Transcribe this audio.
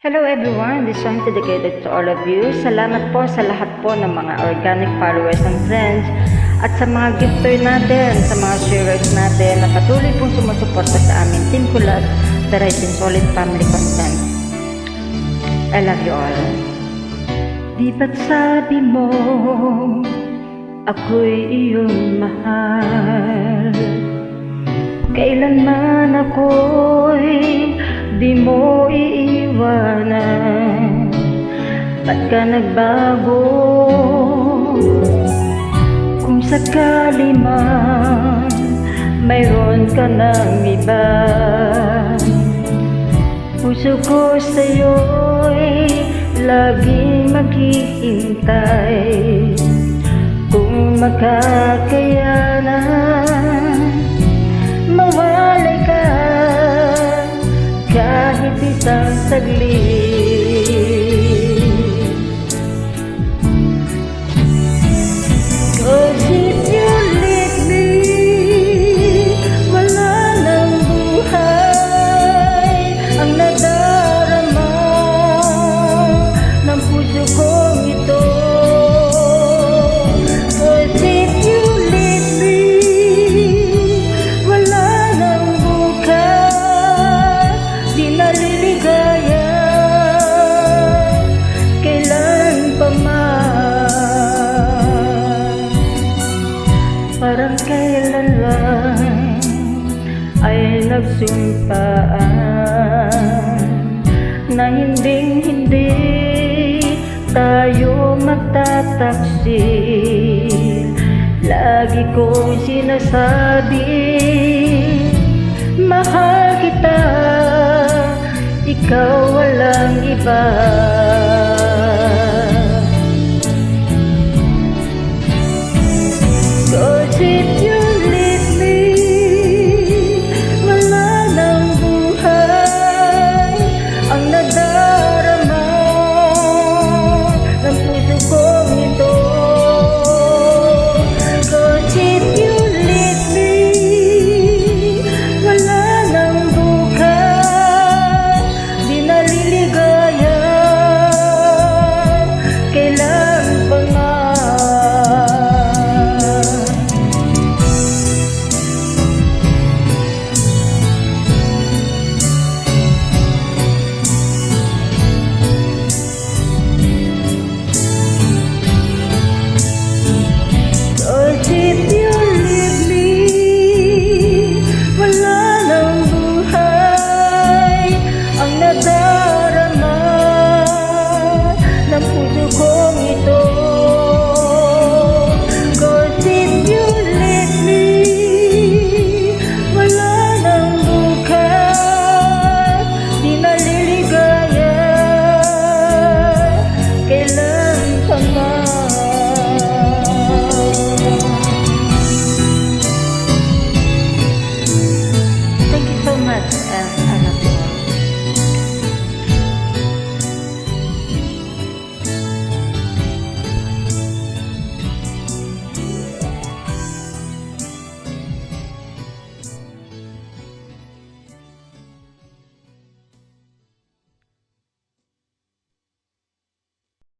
Hello everyone, this song dedicated to all of you. Salamat po sa lahat po ng mga organic followers and friends at sa mga gifter natin, sa mga sharers natin na patuloy pong sumusuporta sa amin Team Kulab, the Rising Solid Family Content. I love you all. Di ba't sabi mo ako'y iyong mahal? Kailanman ako'y di mo iiwanan. Ba't ka nagbago? Kung sakali man mayroon ka ng iba, puso ko sa'yo'y laging maghihintay. Kung makakayanan, mawalay ka kahit isang saglit. 'Cause if you leave me, wala nang buhay ang nadarama ng puso kong ito. 'Cause if you leave me, wala nang bukas, di naliligaya kailan pa man. Parang kailan lang ay nagsumpaan na hinding-hindi tayo magtataksil. Lagi kong sinasabi, mahal kita, ikaw walang iba.